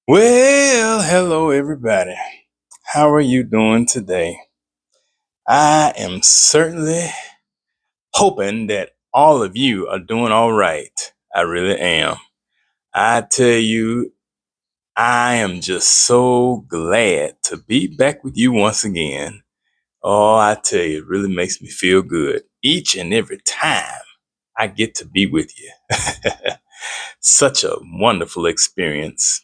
Well, hello everybody. How are you doing today? I am certainly hoping that all of you are doing all right. I really am. I tell you, I am just so glad to be back with you once again. Oh, I tell you, it really makes me feel good each and every time I get to be with you. Such a wonderful experience.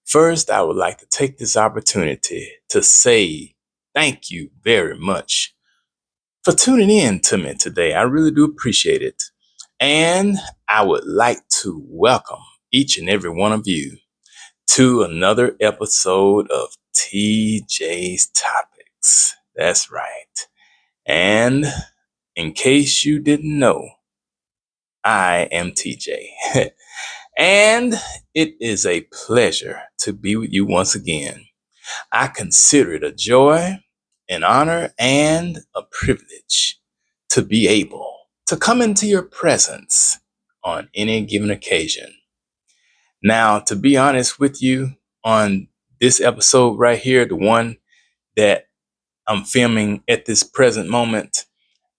First, I would like to take this opportunity to say thank you very much for tuning in to me today. I really do appreciate it. And I would like to welcome each and every one of you to another episode of TJ's Topics. That's right. And in case you didn't know, I am TJ. And it is a pleasure to be with you once again. I consider it a joy, an honor, and a privilege to be able to come into your presence on any given occasion. Now, to be honest with you, on this episode right here, the one that I'm filming at this present moment,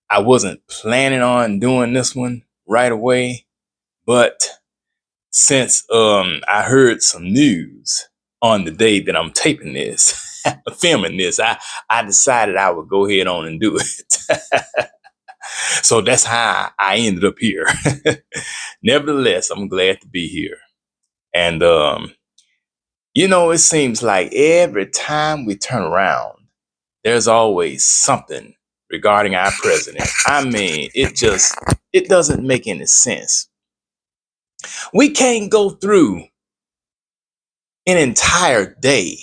I wasn't planning on doing this one right away, but since I heard some news on the day that I'm taping this, filming this, I decided I would go ahead on and do it. So that's how I ended up here. Nevertheless, I'm glad to be here. And it seems like every time we turn around, there's always something regarding our president. I mean, it doesn't make any sense. We can't go through an entire day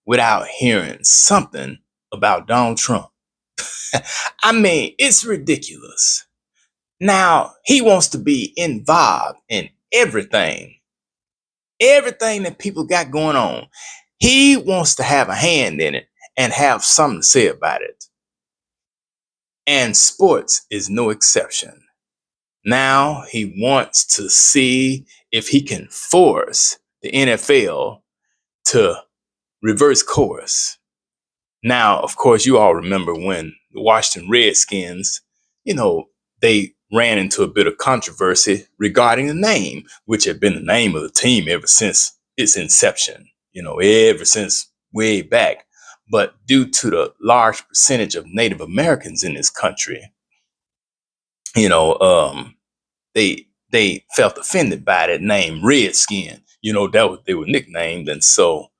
without hearing something about Donald Trump. I mean, it's ridiculous. Now, he wants to be involved in everything that people got going on. He wants to have a hand in it and have something to say about it. And sports is no exception. Now, he wants to see if he can force the NFL to reverse course. Now, of course, you all remember when the Washington Redskins, they ran into a bit of controversy regarding the name, which had been the name of the team ever since its inception, ever since way back. But due to the large percentage of Native Americans in this country, you know, um, they felt offended by that name, Redskin. That was they were nicknamed, and so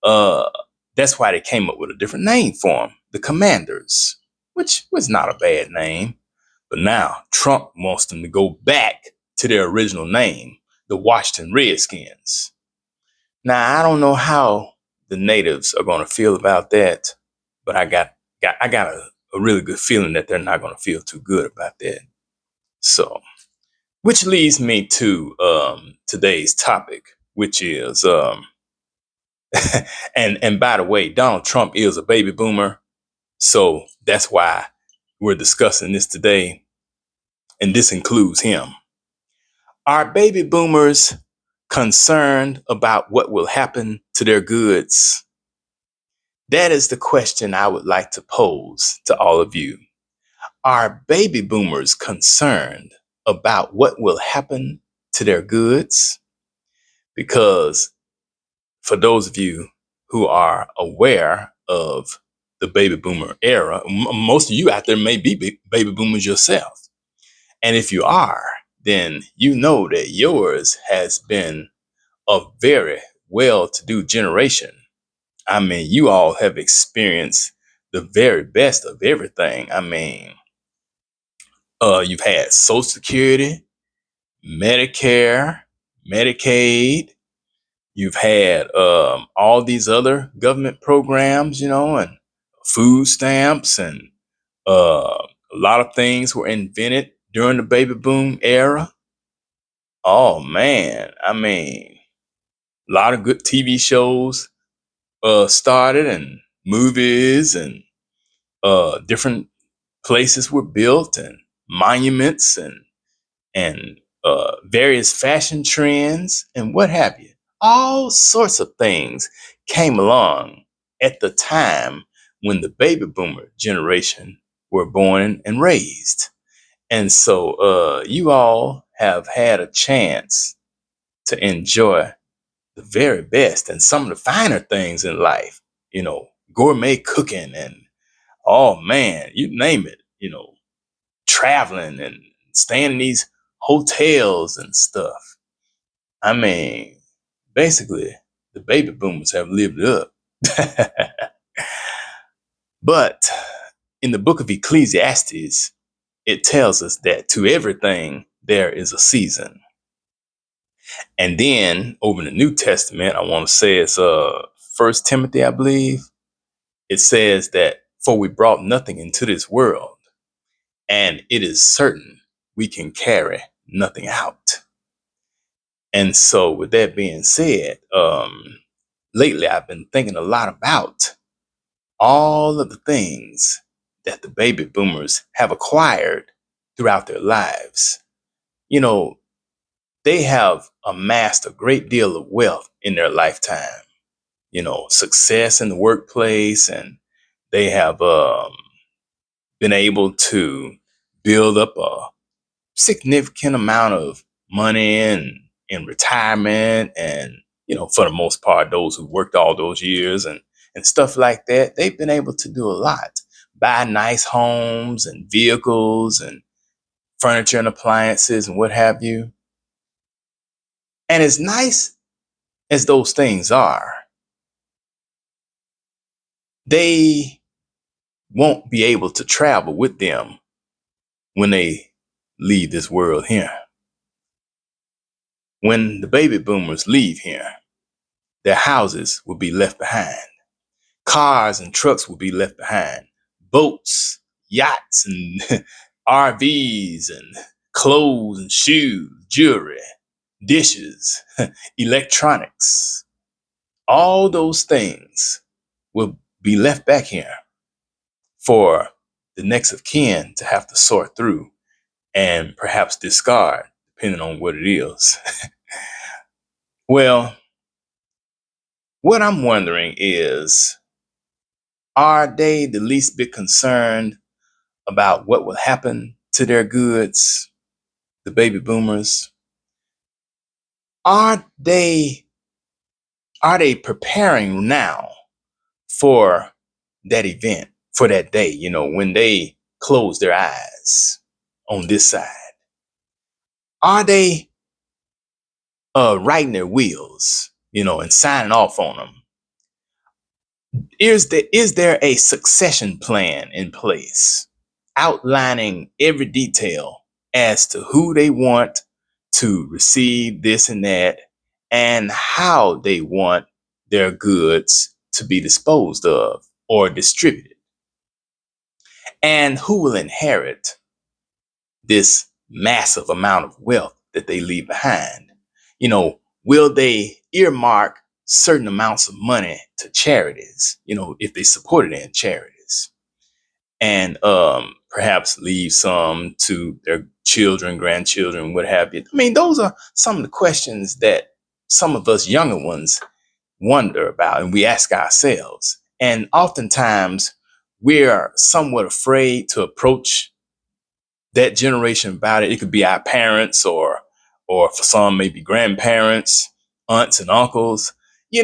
uh, that's why they came up with a different name for them, the Commanders, which was not a bad name. But now Trump wants them to go back to their original name, the Washington Redskins. Now I don't know how the natives are going to feel about that, but I got a really good feeling that they're not going to feel too good about that. So, which leads me to today's topic, which is and by the way, Donald Trump is a baby boomer, so that's why we're discussing this today, and this includes him. Are baby boomers concerned about what will happen to their goods? That is the question I would like to pose to all of you. Are baby boomers concerned about what will happen to their goods? Because for those of you who are aware of the baby boomer era, most of you out there may be baby boomers yourself. And if you are, then you know that yours has been a very well to do generation. I mean, you all have experienced the very best of everything. I mean, you've had Social Security, Medicare, Medicaid. You've had all these other government programs, and food stamps, and a lot of things were invented during the baby boom era. Oh man, I mean, a lot of good TV shows started, and movies, and different places were built, and monuments, and various fashion trends, and what have you. All sorts of things came along at the time when the baby boomer generation were born and raised. And so you all have had a chance to enjoy the very best and some of the finer things in life, gourmet cooking and oh man, you name it, traveling and staying in these hotels and stuff. I mean, basically, the baby boomers have lived it up. But in the book of Ecclesiastes, it tells us that to everything there is a season. And then over in the New Testament, I want to say it's First Timothy, I believe. It says that for we brought nothing into this world, and it is certain we can carry nothing out. And so, with that being said, lately I've been thinking a lot about all of the things that the baby boomers have acquired throughout their lives. You know, they have amassed a great deal of wealth in their lifetime, success in the workplace, and they have been able to build up a significant amount of money and in retirement. And for the most part, those who worked all those years and stuff like that, they've been able to do a lot, buy nice homes and vehicles and furniture and appliances and what have you. And as nice as those things are, they won't be able to travel with them when they leave this world here. When the baby boomers leave here, their houses will be left behind. Cars and trucks will be left behind. Boats, yachts, and RVs, and clothes and shoes, jewelry, dishes, electronics. All those things will be left back here for the next of kin to have to sort through and perhaps discard, depending on what it is. Well, what I'm wondering is, are they the least bit concerned about what will happen to their goods, the baby boomers? Are they preparing now for that event, for that day, when they close their eyes on this side? Are they writing their wills, and signing off on them? Is there a succession plan in place outlining every detail as to who they want to receive this and that, and how they want their goods to be disposed of or distributed, and who will inherit this massive amount of wealth that they leave behind? Will they earmark certain amounts of money to charities, if they supported in charities, and perhaps leave some to their children, grandchildren, what have you? I mean, those are some of the questions that some of us younger ones wonder about and we ask ourselves. And oftentimes we're somewhat afraid to approach that generation about it. It could be our parents, or for some maybe grandparents, aunts and uncles. You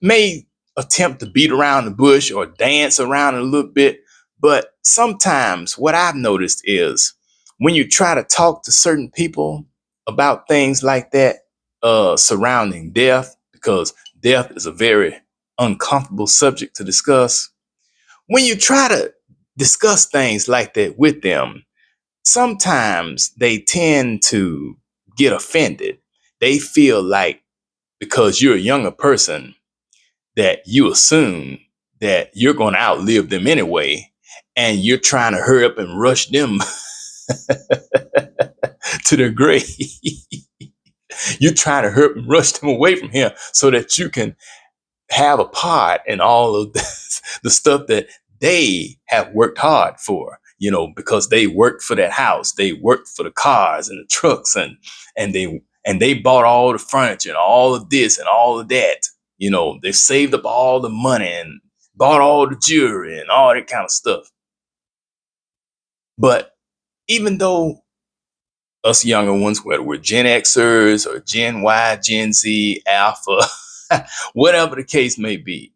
may attempt to beat around the bush or dance around it a little bit, but sometimes what I've noticed is when you try to talk to certain people about things like that, surrounding death, because death is a very uncomfortable subject to discuss. When you try to discuss things like that with them, sometimes they tend to get offended. They feel like because you're a younger person, that you assume that you're going to outlive them anyway, and you're trying to hurry up and rush them to their grave. You're trying to hurry up and rush them away from here so that you can have a part in all of this, the stuff that they have worked hard for, because they worked for that house, they worked for the cars and the trucks, and they and they bought all the furniture and all of this and all of that. They saved up all the money and bought all the jewelry and all that kind of stuff. But even though us younger ones, whether we're Gen Xers or Gen Y, Gen Z, Alpha, whatever the case may be,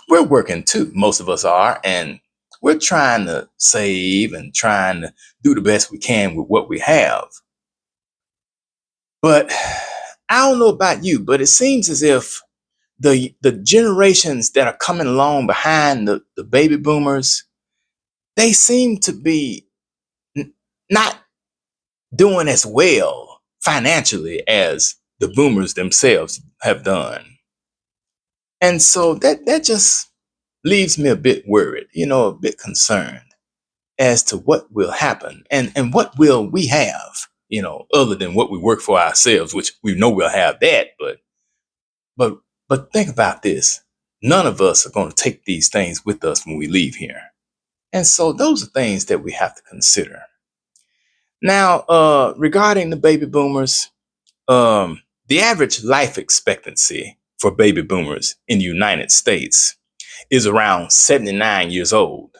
we're working too. Most of us are. And we're trying to save and trying to do the best we can with what we have. But I don't know about you, but it seems as if the generations that are coming along behind the baby boomers, they seem to be not doing as well financially as the boomers themselves have done. And so that just leaves me a bit worried, a bit concerned as to what will happen and what will we have, other than what we work for ourselves, which we know we'll have that. But but think about this. None of us are going to take these things with us when we leave here. And so those are things that we have to consider. Now, regarding the baby boomers, the average life expectancy for baby boomers in the United States is around 79 years old.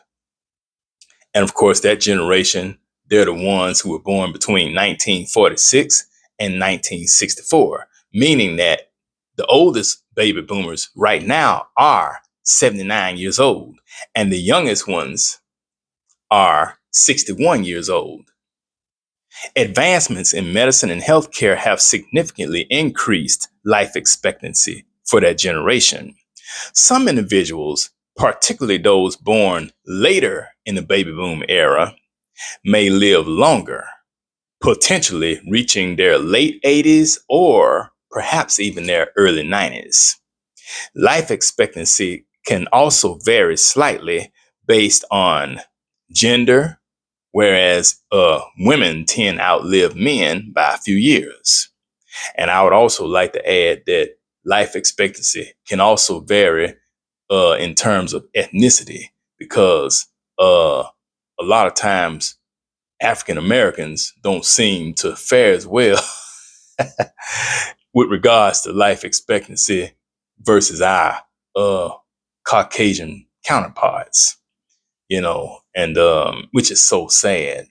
And of course, that generation, they're the ones who were born between 1946 and 1964, meaning that the oldest baby boomers right now are 79 years old, and the youngest ones are 61 years old. Advancements in medicine and healthcare have significantly increased life expectancy for that generation. Some individuals, particularly those born later in the baby boom era, may live longer, potentially reaching their late 80s or perhaps even their early 90s. Life expectancy can also vary slightly based on gender, whereas women tend to outlive men by a few years. And I would also like to add that life expectancy can also vary in terms of ethnicity, because a lot of times African Americans don't seem to fare as well with regards to life expectancy versus our uh, Caucasian counterparts, and which is so sad.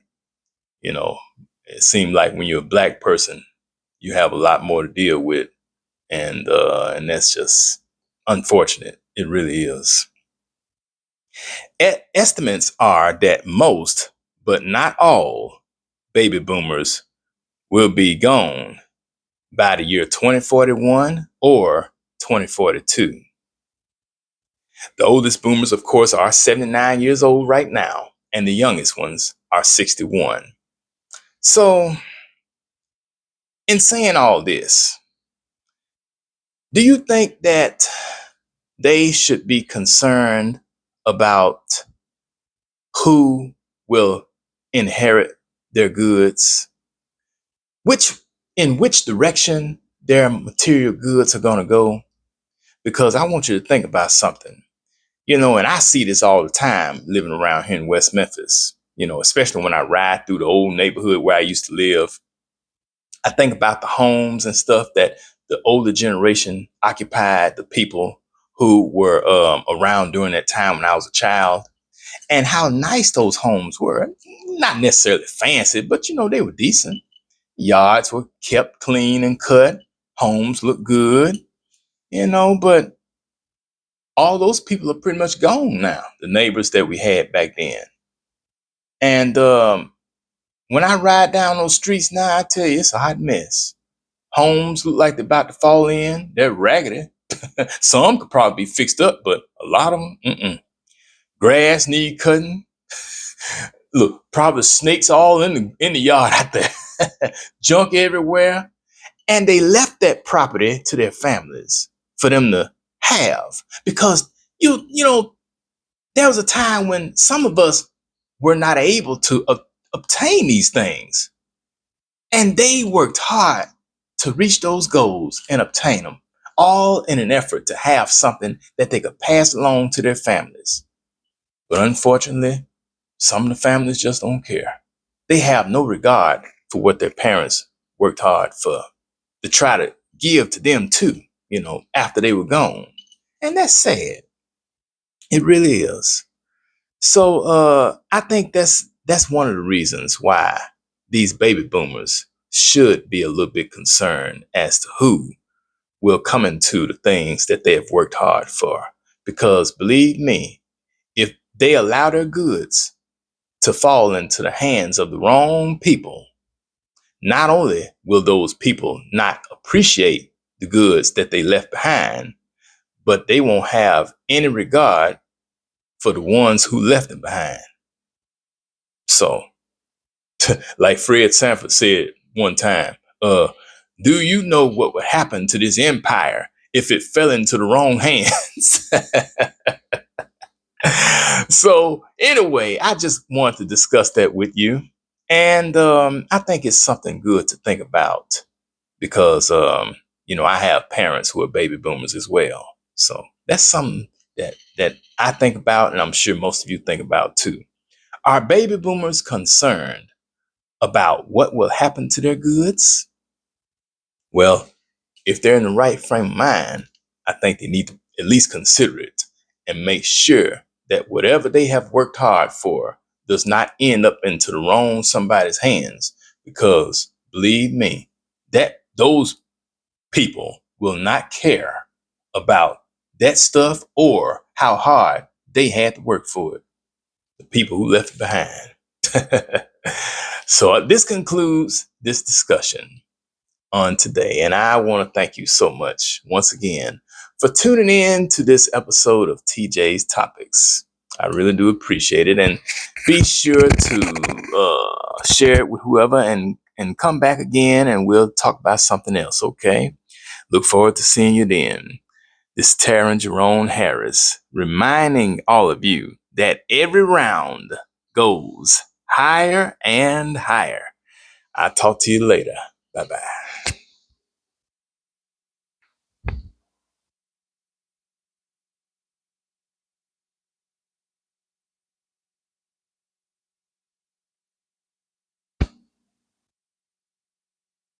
You know, it seems like when you're a black person, you have a lot more to deal with, and that's just unfortunate. It really is. Estimates are that most, but not all, baby boomers will be gone by the year 2041 or 2042. The oldest boomers, of course, are 79 years old right now, and the youngest ones are 61. So, in saying all this, do you think that they should be concerned about who will inherit their goods, which in which direction their material goods are going to go? Because I want you to think about something, and I see this all the time living around here in West Memphis, especially when I ride through the old neighborhood where I used to live. I think about the homes and stuff that the older generation occupied, the people who were around during that time when I was a child, and how nice those homes were. Not necessarily fancy, but they were decent. Yards were kept clean and cut. Homes looked good, but all those people are pretty much gone now, the neighbors that we had back then. And when I ride down those streets now, I tell you, it's a hot mess. Homes look like they're about to fall in. They're raggedy. Some could probably be fixed up, but a lot of them, grass need cutting. Look, probably snakes all in the yard out there. Junk everywhere. And they left that property to their families for them to have, because there was a time when some of us were not able to obtain these things, and they worked hard to reach those goals and obtain them, all in an effort to have something that they could pass along to their families. But unfortunately, some of the families just don't care. They have no regard for what their parents worked hard for. to try to give to them too, after they were gone. And that's sad. It really is. So I think that's one of the reasons why these baby boomers should be a little bit concerned as to who will come into the things that they have worked hard for. Because believe me, if they allow their goods to fall into the hands of the wrong people, not only will those people not appreciate the goods that they left behind, but they won't have any regard for the ones who left them behind. So, like Fred Sanford said one time, do you know what would happen to this empire if it fell into the wrong hands? So, anyway, I just wanted to discuss that with you. And I think it's something good to think about because, I have parents who are baby boomers as well. So that's something that I think about, and I'm sure most of you think about too. Are baby boomers concerned about what will happen to their goods? Well, if they're in the right frame of mind, I think they need to at least consider it and make sure that whatever they have worked hard for does not end up into the wrong somebody's hands. Because believe me, that those people will not care about that stuff or how hard they had to work for it. The people who left it behind. So this concludes this discussion on today. And I want to thank you so much once again for tuning in to this episode of TJ's Topics. I really do appreciate it. And be sure to share it with whoever and come back again and we'll talk about something else, okay? Look forward to seeing you then. This is Taryn Jerome Harris reminding all of you that every round goes higher and higher. I'll talk to you later. Bye-bye.